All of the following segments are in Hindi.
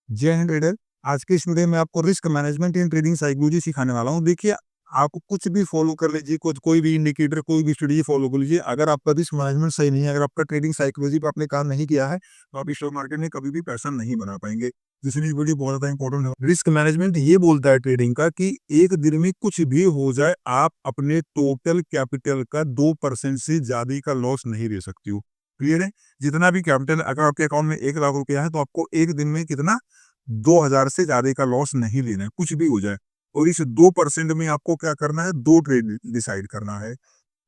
जय हिंद ट्रेडर। आज के इस वीडियो में आपको risk management in trading psychology सिखाने वाला हूँ। देखिए, आप कुछ भी फॉलो कर लीजिए, कुछ कोई भी इंडिकेटर, कोई भी स्ट्रेटजी फॉलो कर लीजिए। अगर आपका रिस्क मैनेजमेंट सही नहीं है, अगर आपका ट्रेडिंग साइकोलॉजी पे आपने काम नहीं किया है, तो आप स्टॉक मार्केट में कभी भी पैसा नहीं बना पाएंगे। इसलिए वीडियो बहुत ज़्यादा इंपॉर्टेंट है। रिस्क मैनेजमेंट ये बोलता है ट्रेडिंग का कि एक दिन में कुछ भी हो जाए, आप अपने टोटल कैपिटल का 2% से ज़्यादा का लॉस नहीं ले सकती हो। क्लियर है? जितना भी कैपिटल, अगर आपके अकाउंट में 1 लाख रुपया है, तो आपको एक दिन में कितना 2000 से ज़्यादा का लॉस नहीं लेना है, कुछ भी हो जाए। और इस 2% में आपको क्या करना है, 2 ट्रेड डिसाइड करना है।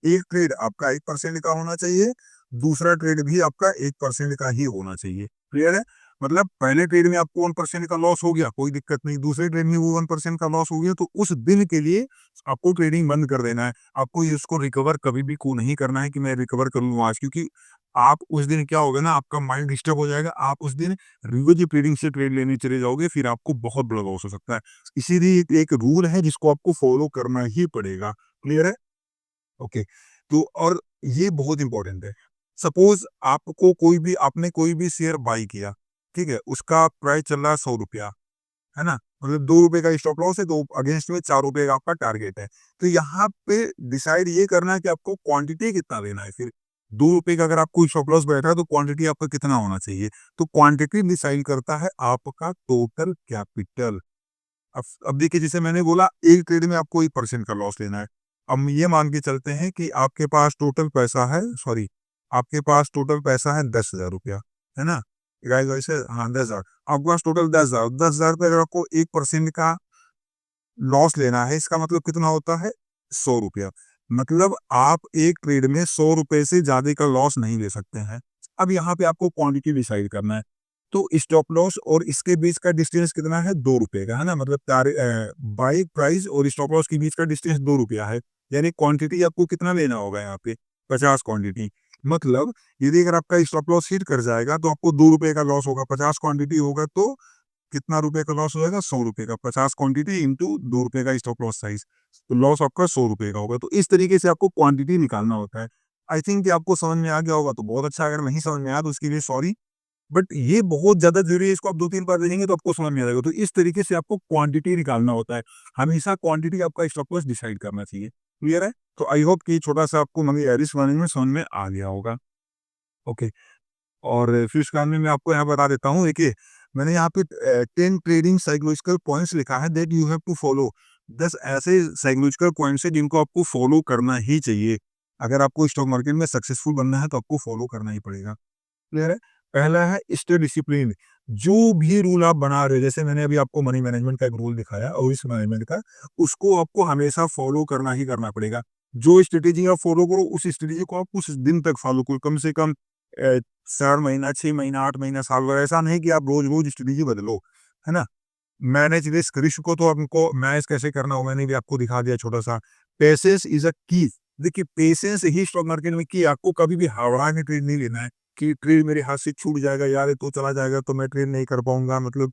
एक ट्रेड आपका 1% का होना चाहिए, दूसरा ट्रेड भी आपका 1% का ही होना चाहिए। क्लियर है? मतलब पहले ट्रेड में आपको 1% का लॉस हो गया, कोई दिक्कत नहीं। दूसरे ट्रेड में वो 1% का लॉस हो गया, तो उस दिन के लिए आपको ट्रेडिंग बंद कर देना है। आपको ये उसको रिकवर कभी भी को नहीं करना है कि मैं रिकवर कर लूँ आज, क्योंकि आप उस दिन क्या होगा ना, आपका माइंड डिस्टर्ब हो जाएगा। आप उस दिन रिवर्स ट्रेडिंग से ट्रेड लेने चले जाओगे, फिर आपको बहुत बड़ा लॉस हो सकता है। इसीलिए एक रूल है जिसको आपको फॉलो करना ही पड़ेगा। क्लियर है? ओके। तो और ये बहुत इंपॉर्टेंट है। सपोज आपको कोई भी शेयर बाई किया, ठीक है? उसका प्राइस चल रहा है ₹100, है ना? मतलब ₹2 का स्टॉप लॉस है, तो अगेंस्ट में ₹4 का आपका टारगेट है। तो यहाँ पे डिसाइड ये करना है कि आपको क्वांटिटी कितना लेना है फिर। ₹2 का अगर आपको स्टॉप लॉस बैठा है, तो क्वांटिटी आपका कितना होना चाहिए? तो क्वांटिटी डिसाइड करता है आपका टोटल कैपिटल। अब देखिए, जैसे मैंने बोला, एक ट्रेड में आपको 1% का लॉस लेना है। अब ये मान के चलते हैं कि आपके पास टोटल पैसा है, सॉरी, आपके पास टोटल पैसा है ₹10,000, है ना? गाइस वैसे, हाँ, 10,000। आपके पास टोटल 10,000, 10,000 पे अगर आपको 1% का लॉस लेना है, इसका मतलब कितना होता है? ₹100। मतलब आप एक ट्रेड में ₹100 से ज़्यादा का लॉस नहीं ले सकते हैं। अब यहाँ पे आपको क्वांटिटी डिसाइड करना है। तो स्टॉप लॉस और इसके बीच का डिस्टेंस कितना है? ₹2 का, है ना? मतलब बाई प्राइस और स्टॉप लॉस के बीच का डिस्टेंस ₹2 है। यानी क्वांटिटी आपको कितना लेना होगा यहाँ पे? 50 क्वांटिटी। मतलब यदि अगर आपका स्टॉप लॉस हिट कर जाएगा, तो आपको ₹2 का लॉस होगा। 50 क्वांटिटी होगा तो कितना रुपए का लॉस हो जाएगा? ₹100 का। 50 क्वांटिटी इंटू ₹2 का स्टॉप लॉस साइज़, तो लॉस आपका ₹100 का होगा। तो इस तरीके से आपको क्वांटिटी निकालना होता है। आई थिंक कि आपको समझ में आ गया होगा तो बहुत अच्छा, अगर नहीं समझ में आया तो उसके लिए सॉरी। बट ये बहुत ज़्यादा ज़रूरी है, इसको आप 2-3 बार देखेंगे तो आपको समझ में आ जाएगा। तो इस तरीके से आपको क्वांटिटी निकालना होता है। हमेशा क्वांटिटी आपका स्टॉप लॉस डिसाइड करना चाहिए। क्लियर है? तो आई होप कि छोटा-सा आपको रिस्क मैनेजमेंट समझ में आ गया होगा। ओके। और फिर उसके बाद में मैं आपको यहाँ बता देता हूँ। देखिए, मैंने यहाँ पे 10 ट्रेडिंग साइकोलॉजिकल पॉइंट्स लिखा है that you have to follow. 10 ऐसे साइकोलॉजिकल पॉइंट्स हैं जिनको आपको फॉलो करना ही चाहिए। अगर आपको स्टॉक मार्केट में सक्सेसफुल बनना है, तो आपको फॉलो करना ही पड़ेगा। क्लियर है? पहला है स्टे डिसिप्लिन। जो भी रूल आप बना रहे हो, जैसे मैंने अभी आपको मनी मैनेजमेंट का एक रूल दिखाया और रिस्क मैनेजमेंट का, उसको आपको हमेशा फॉलो करना ही करना पड़ेगा। जो स्ट्रेटेजी आप फॉलो करो, उस स्ट्रेटेजी को आप कुछ दिन तक फॉलो करो, कम से कम 4 महीना, 6 महीना, 8 महीना, साल भर। ऐसा नहीं कि आप रोज-रोज स्ट्रेटेजी बदलो, है ना? मैनेज रिस्क, रिस्क को तो आपको मैनेज कैसे करना हो मैंने भी आपको दिखा दिया छोटा-सा। पेशेंस इज़ अ की। देखिए, पेशेंस ही स्टॉक मार्केट में की। आपको कभी भी हड़बड़ा के ट्रेड नहीं लेना है कि ट्रेड मेरे हाथ से छूट जाएगा यार, ये तो चला जाएगा तो मैं ट्रेड नहीं कर पाऊँगा, मतलब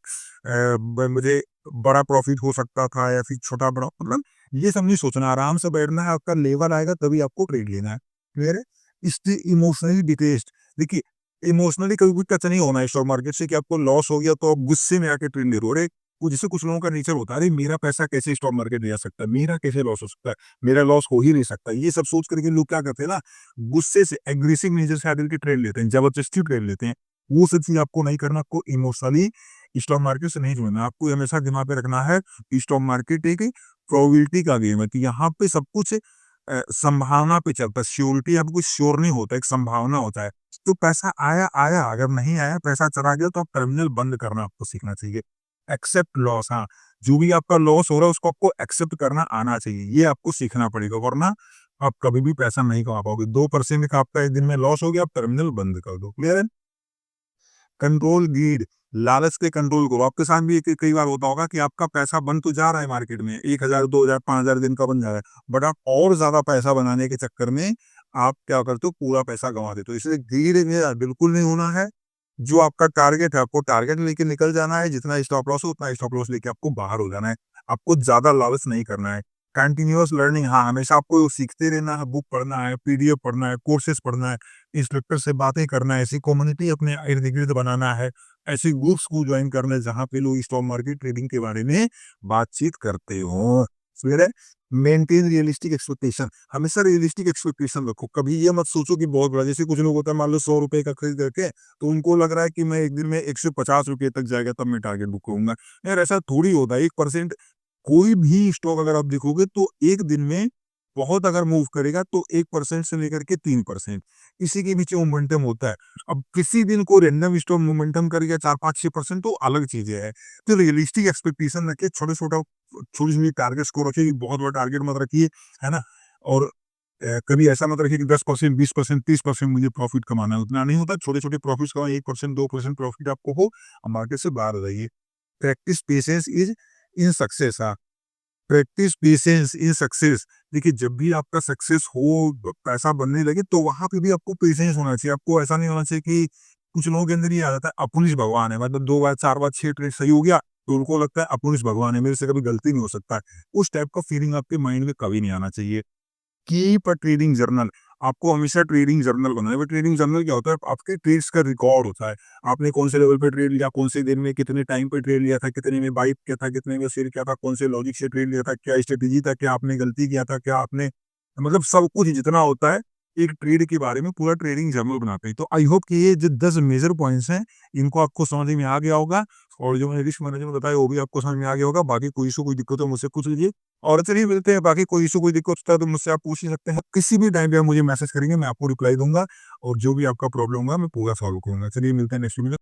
मुझे बड़ा प्रॉफिट हो सकता था या फिर छोटा-बड़ा, मतलब ये सब नहीं सोचना। आराम से बैठना है, आपका लेवल आएगा तभी आपको ट्रेड लेना है। क्लियर है? Stay emotionally detached. देखिए, इमोशनली कभी भी टच नहीं होना है स्टॉक मार्केट से कि आपको लॉस हो गया तो आप गुस्से में आके ट्रेड ले रहे हो। अरे, जैसे कुछ लोगों का नेचर होता है, अरे मेरा पैसा कैसे स्टॉक मार्केट में जा सकता है, मेरा कैसे लॉस हो सकता है, मेरा लॉस हो ही नहीं सकता। ये सब सोच करके लोग क्या करते हैं ना, गुस्से से, एग्रेसिव नेचर से आकर के ट्रेड लेते हैं, जबरदस्ती ट्रेड लेते हैं। वो सब चीज आपको नहीं करना। आपको इमोशनली स्टॉक मार्केट से नहीं जुड़ना। आपको हमेशा दिमाग में रखना है कि स्टॉक मार्केट एक प्रोबेबिलिटी का गेम है, कि यहाँ पे सब कुछ संभावना पे चलता है। श्योरिटी आपको कुछ श्योर नहीं होता, एक संभावना होता है। तो पैसा आया आया, अगर नहीं आया, पैसा चला गया, तो आप टर्मिनल बंद करना आपको सीखना चाहिए। एक्सेप्ट लॉस, हाँ, जो भी आपका लॉस हो रहा है उसको आपको एक्सेप्ट करना आना चाहिए। ये आपको सीखना पड़ेगा, वरना आप कभी भी पैसा नहीं कमा पाओगे। 2% का आपका एक दिन में लॉस हो गया, आप टर्मिनल बंद कर दो। क्लियर है? कंट्रोल ग्रीड, लालच पे कंट्रोल करो। आपके साथ भी कई बार होता होगा कि आपका पैसा बन तो जा रहा है मार्केट में, 1000, 2000, 5000 दिन का बन जा रहा है, बट आप और ज्यादा पैसा बनाने के चक्कर में आप क्या करते हो, पूरा पैसा गंवा देते हो। इसलिए ग्रीड में बिल्कुल नहीं होना है। जो आपका टारगेट है, आपको टारगेट लेके निकल जाना है। जितना स्टॉप लॉस हो, उतना स्टॉप लॉस लेके आपको बाहर हो जाना है। आपको ज्यादा लालच नहीं करना है। कंटिन्यूअस लर्निंग, हाँ, हमेशा आपको सीखते रहना है, बुक पढ़ना है, पीडीएफ पढ़ना है, कोर्सेज़ पढ़ना है, इंस्ट्रक्टर से बातें करना है, ऐसी कम्युनिटी अपने इर्द-गिर्द बनाना है, ऐसे ग्रुप्स को जॉइन करना है जहाँ पे लोग स्टॉक मार्केट ट्रेडिंग के बारे में बातचीत करते हों। फिर है मेंटेन रियलिस्टिक एक्सपेक्टेशन, हमेशा रियलिस्टिक एक्सपेक्टेशन रखो। कभी ये मत सोचो कि बहुत बड़ा, जैसे कुछ लोग होता है मान लो ₹100 का खरीद करके, तो उनको लग रहा है कि मैं एक दिन में ₹150 तक जाएगा तब मैं टारगेट बुक करूँगा। यार ऐसा थोड़ी होता है, 1% कोई भी स्टॉक अगर आप देखोगे तो एक दिन में बहुत अगर मूव करेगा तो 1% से लेकर के 3% इसी के बीच मोमेंटम होता है। अब किसी दिन को रैंडम स्टॉक मोमेंटम कर गया 4-5-6% तो अलग चीज़ें हैं। तो रियलिस्टिक एक्सपेक्टेशन रखिए, छोटे-छोटा छोटी-छोटी टारगेट्स को रखिए, बहुत बड़ा टारगेट मत रखिए, है ना? और कभी ऐसा मत रखिए कि 10%, 20%, 30% मुझे प्रॉफिट कमाना है, उतना नहीं होता। छोटे-छोटे प्रॉफिट्स कमाओ, 1%, 2% प्रॉफिट आपको हो, मार्केट से बाहर रहिए। Practice patience is in success, हाँ। प्रैक्टिस पेशेंस इन सक्सेस, देखिए जब भी आपका सक्सेस हो, पैसा बनने लगे तो वहाँ पे भी आपको पेशेंस होना चाहिए। आपको ऐसा नहीं होना चाहिए कि कुछ लोगों के अंदर ये आ जाता है अपुरुष भगवान है, मतलब 2 बार 4 बार 6 ट्रेड सही हो गया तो उनको लगता है अपुरुष भगवान है, मेरे से कभी गलती नहीं हो सकता है। उस टाइप का फीलिंग आपके माइंड में कभी नहीं आना चाहिए। कीप अ ट्रेडिंग जर्नल, आपको हमेशा ट्रेडिंग जर्नल बनाना है। ट्रेडिंग जर्नल क्या होता है? आपके ट्रेड्स का रिकॉर्ड होता है। आपने कौन से लेवल पे ट्रेड लिया, कौन से दिन में कितने टाइम पे ट्रेड लिया था, कितने में बाई किया था, कितने में सेल किया था, कौन से लॉजिक से ट्रेड लिया था, क्या स्ट्रेटेजी था, क्या आपने गलती किया था, क्या आपने, मतलब सब कुछ जितना होता है एक ट्रेड के बारे में पूरा ट्रेडिंग जर्नल बनाते हैं। तो आई होप कि ये जो 10 मेजर पॉइंट्स हैं इनको आपको समझ में आ गया होगा, और जो मैंने रिस्क मैनेजमेंट बताया वो भी आपको समझ में आ गया होगा। बाकी कोई इश्यू कोई दिक्कत हो मुझसे पूछ लीजिए, और चलिए मिलते हैं। बाकी कोई इश्यू कोई दिक्कत होता है तो मुझसे आप पूछ ही सकते हैं। किसी भी टाइम पे आप मुझे मैसेज करेंगे, मैं आपको रिप्लाई दूँगा, और जो भी आपका प्रॉब्लम होगा मैं पूरा सॉल्व करूँगा। चलिए मिलते हैं नेक्स्ट वीडियो में।